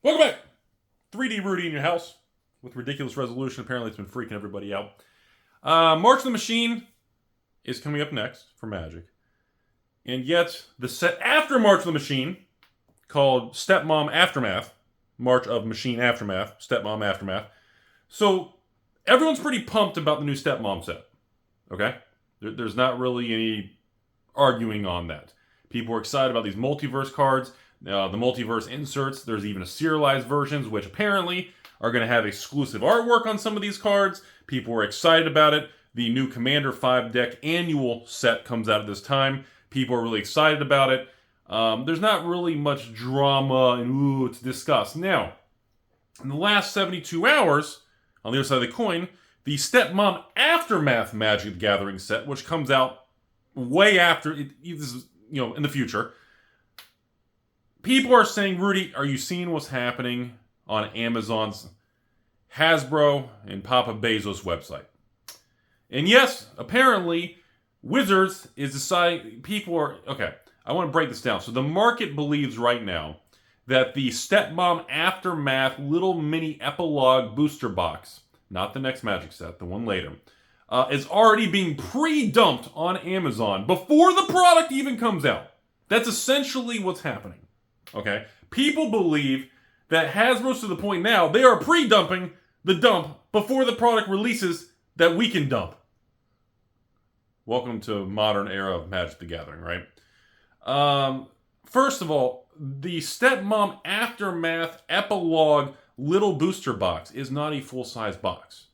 Welcome back. 3D Rudy in your house with ridiculous resolution. Apparently it's been freaking everybody out. March of the Machine is coming up next for Magic. And yet, the set after March of the Machine, called Stepmom Aftermath, March of Machine Aftermath, Stepmom Aftermath. So, everyone's pretty pumped about the new Stepmom set. Okay? There's not really any arguing on that. People are excited about these multiverse cards, the multiverse inserts. There's even a serialized versions, which apparently are going to have exclusive artwork on some of these cards. People are excited about it. The new Commander 5 deck annual set comes out at this time. People are really excited about it. There's not really much drama and to discuss. Now, in the last 72 hours, on the other side of the coin, the Stepmom Aftermath Magic the Gathering set, which comes out way after, this is, in the future. People are saying, Rudy, are you seeing what's happening on Amazon's Hasbro and Papa Bezos website? And yes, apparently, Wizards is deciding, okay, I want to break this down. So the market believes right now that the Stepmom Aftermath little mini epilogue booster box, not the next Magic set, the one later, is already being pre-dumped on Amazon before the product even comes out. That's essentially what's happening. Okay? People believe that Hasbro's to the point now, they are pre-dumping the dump before the product releases that we can dump. Welcome to modern era of Magic the Gathering, right? First of all, the Stepmom Aftermath Epilogue Little Booster Box is not a full-size box.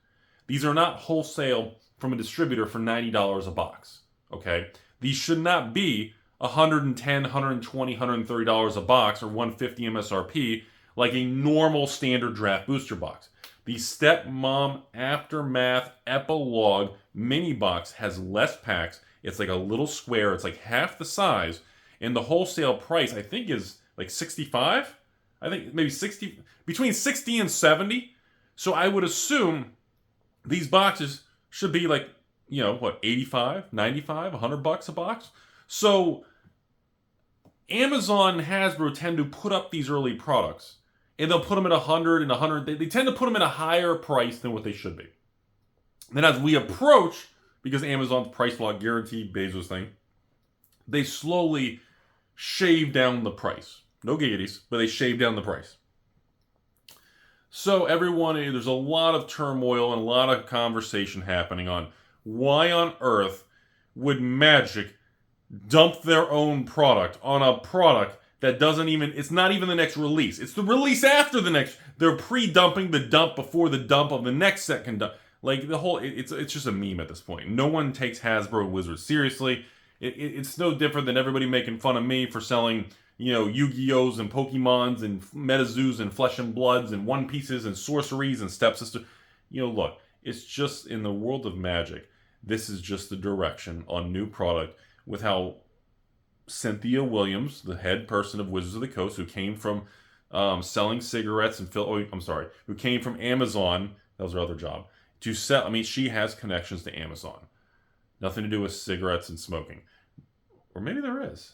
These are not wholesale from a distributor for $90 a box, okay? These should not be $110, $120, $130 a box or $150 MSRP like a normal standard draft booster box. The Stepmom Aftermath Epilogue mini box has less packs. It's like a little square. It's like half the size. And the wholesale price, I think, is like $65. I think maybe 60, between 60 and 70. So I would assume these boxes should be like, 85, 95, $100 a box. So Amazon and Hasbro tend to put up these early products. And they'll put them at 100 and 100. They tend to put them at a higher price than what they should be. Then as we approach, because Amazon's price lock guarantee, Bezos thing, they slowly shave down the price. No giggities, but they shave down the price. So there's a lot of turmoil and a lot of conversation happening on why on earth would Magic dump their own product on a product that it's not even the next release. It's the release after the next. They're pre-dumping the dump before the dump of the next second dump. Like it's just a meme at this point. No one takes Hasbro Wizards seriously. It's no different than everybody making fun of me for selling, Yu-Gi-Ohs and Pokemons and Metazoos and Flesh and Bloods and One Pieces and Sorceries and Stepsister. Look, it's just in the world of Magic, this is just the direction on new product with how Cynthia Williams, the head person of Wizards of the Coast, who came from selling cigarettes and who came from Amazon, that was her other job, to sell. She has connections to Amazon. Nothing to do with cigarettes and smoking. Or maybe there is.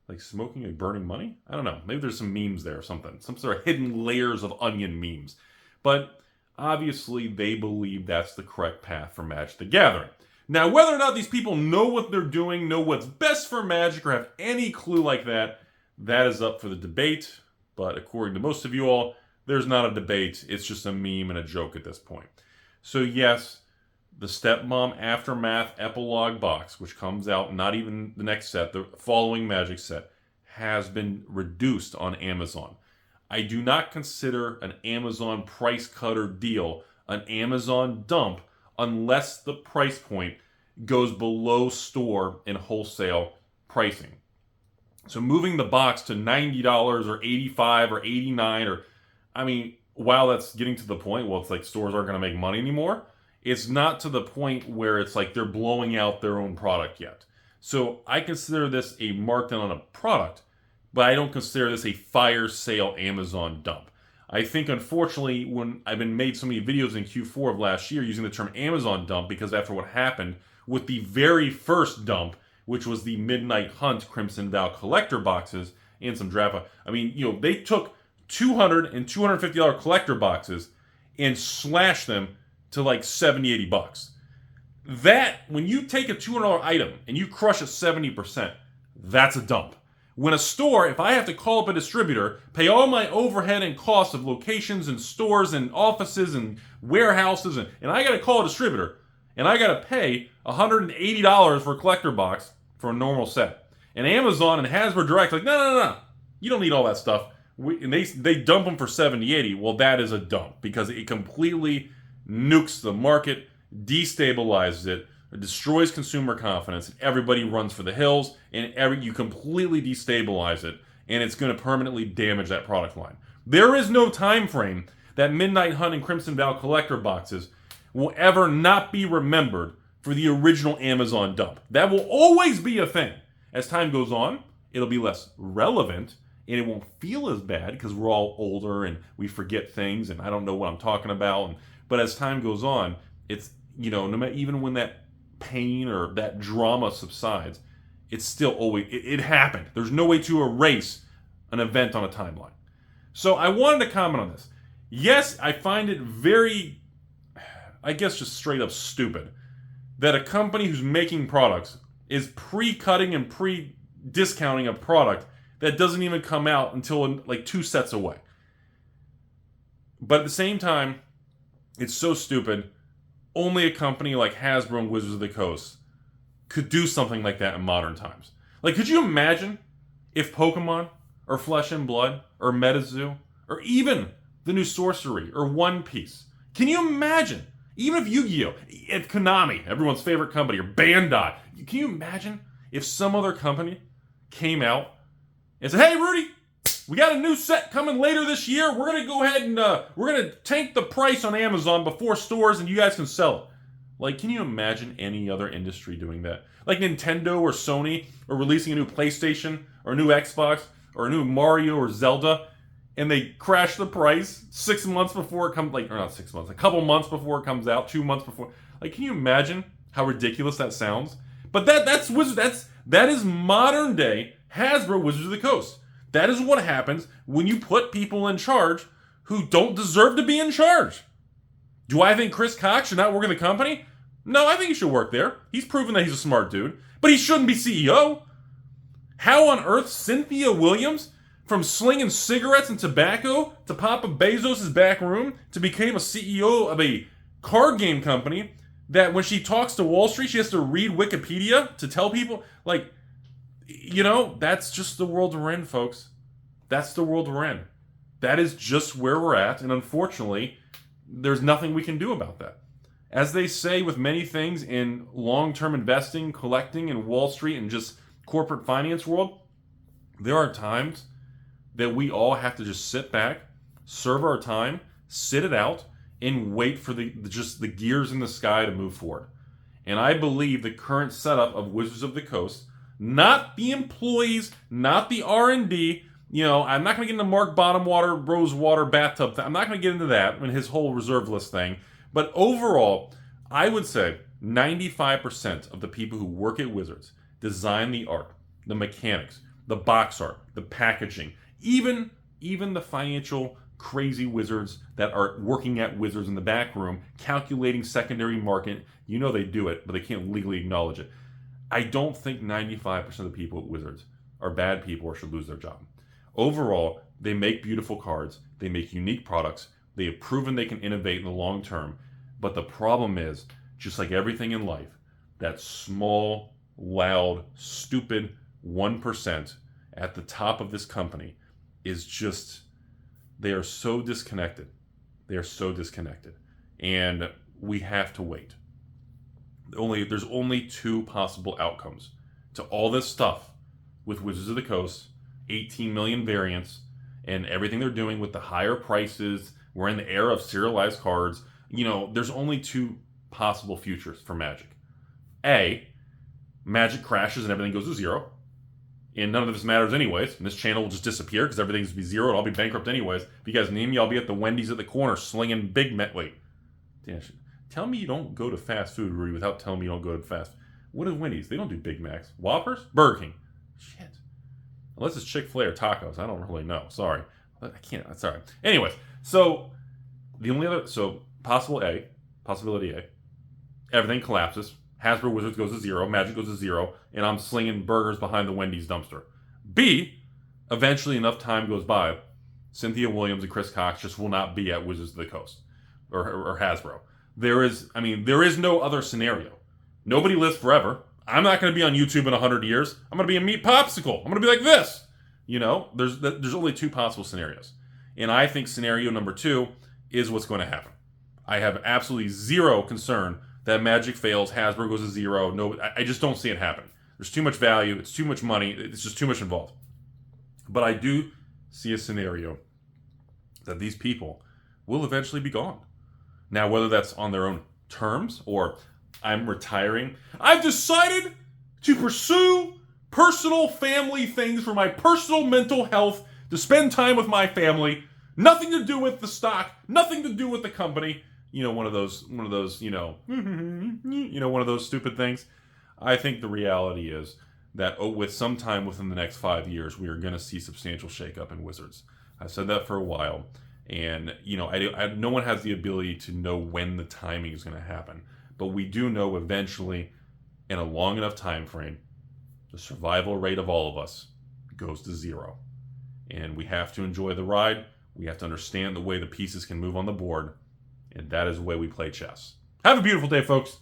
Like smoking and burning money? I don't know. Maybe there's some memes there or something. Some sort of hidden layers of onion memes. But obviously they believe that's the correct path for Magic the Gathering. Now, whether or not these people know what they're doing, know what's best for Magic, or have any clue like that, that is up for the debate. But according to most of you all, there's not a debate. It's just a meme and a joke at this point. So yes, the Stepmom Aftermath Epilogue box, which comes out not even the next set, the following Magic set, has been reduced on Amazon. I do not consider an Amazon price cutter deal an Amazon dump unless the price point goes below store and wholesale pricing. So moving the box to $90 or $85 or $89 while that's getting to the point, it's like stores aren't going to make money anymore, it's not to the point where it's like they're blowing out their own product yet. So I consider this a markdown on a product, but I don't consider this a fire sale Amazon dump. I think, unfortunately, when I've been made so many videos in Q4 of last year using the term Amazon dump, because after what happened with the very first dump, which was the Midnight Hunt Crimson Vow collector boxes and some draft. They took $200 and $250 collector boxes and slash them to like 70, 80 bucks. That, when you take a $200 item and you crush it 70%, that's a dump. When a store, if I have to call up a distributor, pay all my overhead and costs of locations and stores and offices and warehouses, and I got to call a distributor, and I got to pay $180 for a collector box for a normal set. And Amazon and Hasbro Direct, like, no. You don't need all that stuff. And they dump them for 70, 80. Well, that is a dump because it completely nukes the market, destabilizes it, destroys consumer confidence, and everybody runs for the hills, and you completely destabilize it, and it's going to permanently damage that product line. There is no time frame that Midnight Hunt and Crimson Vow collector boxes will ever not be remembered for the original Amazon dump. That will always be a thing. As time goes on, it'll be less relevant, and it won't feel as bad because we're all older and we forget things, and I don't know what I'm talking about. But as time goes on, it's, no matter, even when that pain or that drama subsides, it's still always, it happened. There's no way to erase an event on a timeline. So I wanted to comment on this. Yes, I find it very, I guess just straight up stupid that a company who's making products is pre-cutting and pre-discounting a product that doesn't even come out until like 2 sets away. But at the same time, it's so stupid. Only a company like Hasbro and Wizards of the Coast could do something like that in modern times. Like, could you imagine if Pokemon or Flesh and Blood or MetaZoo or even the new Sorcery or One Piece, can you imagine? Even if Yu-Gi-Oh! If Konami, everyone's favorite company, or Bandai, can you imagine if some other company came out and said, hey, Rudy, we got a new set coming later this year. We're going to go ahead and we're going to tank the price on Amazon before stores and you guys can sell it. Like, can you imagine any other industry doing that? Like Nintendo or Sony or releasing a new PlayStation or a new Xbox or a new Mario or Zelda, and they crash the price 6 months before it comes, like, or not 6 months, a couple months before it comes out, 2 months before. Like, can you imagine how ridiculous that sounds? But that is modern day Hasbro Wizards of the Coast. That is what happens when you put people in charge who don't deserve to be in charge. Do I think Chris Cox should not work in the company? No, I think he should work there. He's proven that he's a smart dude. But he shouldn't be CEO. How on earth Cynthia Williams, from slinging cigarettes and tobacco to Papa Bezos' back room, to become a CEO of a card game company that when she talks to Wall Street, she has to read Wikipedia to tell people, like, that's just the world we're in, folks. That's the world we're in. That is just where we're at, and unfortunately, there's nothing we can do about that. As they say with many things in long-term investing, collecting, and Wall Street, and just corporate finance world, there are times that we all have to just sit back, serve our time, sit it out, and wait for the gears in the sky to move forward. And I believe the current setup of Wizards of the Coast, not the employees, not the R&D. I'm not going to get into Mark Bottomwater, Rosewater, bathtub thing. I'm not going to get into that and his whole reserve list thing. But overall, I would say 95% of the people who work at Wizards design the art, the mechanics, the box art, the packaging, even the financial crazy wizards that are working at Wizards in the back room, calculating secondary market. They do it, but they can't legally acknowledge it. I don't think 95% of the people at Wizards are bad people or should lose their job. Overall, they make beautiful cards. They make unique products. They have proven they can innovate in the long term. But the problem is, just like everything in life, that small, loud, stupid 1% at the top of this company is just, they are so disconnected. They are so disconnected. And we have to wait. There's only 2 possible outcomes to all this stuff with Wizards of the Coast, 18 million variants, and everything they're doing with the higher prices. We're in the era of serialized cards. There's only 2 possible futures for Magic. A, Magic crashes and everything goes to zero, and none of this matters anyways, and this channel will just disappear because everything's be zero and I'll be bankrupt anyways. If you guys need me, I'll be at the Wendy's at the corner slinging Big Mac. Wait. Tell me you don't go to fast food, Rudy, without telling me you don't go to fast. What is Wendy's? They don't do Big Macs. Whoppers? Burger King. Shit. Unless it's Chick-fil-A or tacos. I don't really know. Sorry. I can't. That's all right. Anyways, so the only other possibility A, everything collapses. Hasbro Wizards goes to zero, Magic goes to zero, and I'm slinging burgers behind the Wendy's dumpster. B, eventually enough time goes by, Cynthia Williams and Chris Cox just will not be at Wizards of the Coast or Hasbro. There is no other scenario. Nobody lives forever. I'm not going to be on YouTube in 100 years. I'm going to be a meat popsicle. I'm going to be like this. There's only two possible scenarios. And I think scenario number 2 is what's going to happen. I have absolutely zero concern that Magic fails, Hasbro goes to zero. No, I just don't see it happen. There's too much value. It's too much money. It's just too much involved. But I do see a scenario that these people will eventually be gone. Now, whether that's on their own terms or I'm retiring, I've decided to pursue personal family things for my personal mental health, to spend time with my family. Nothing to do with the stock, nothing to do with the company. One of those, one of those stupid things. I think the reality is that with some time within the next 5 years, we are going to see substantial shakeup in Wizards. I've said that for a while, and no one has the ability to know when the timing is going to happen, but we do know eventually, in a long enough time frame, the survival rate of all of us goes to zero, and we have to enjoy the ride. We have to understand the way the pieces can move on the board, and that is the way we play chess. Have a beautiful day, folks.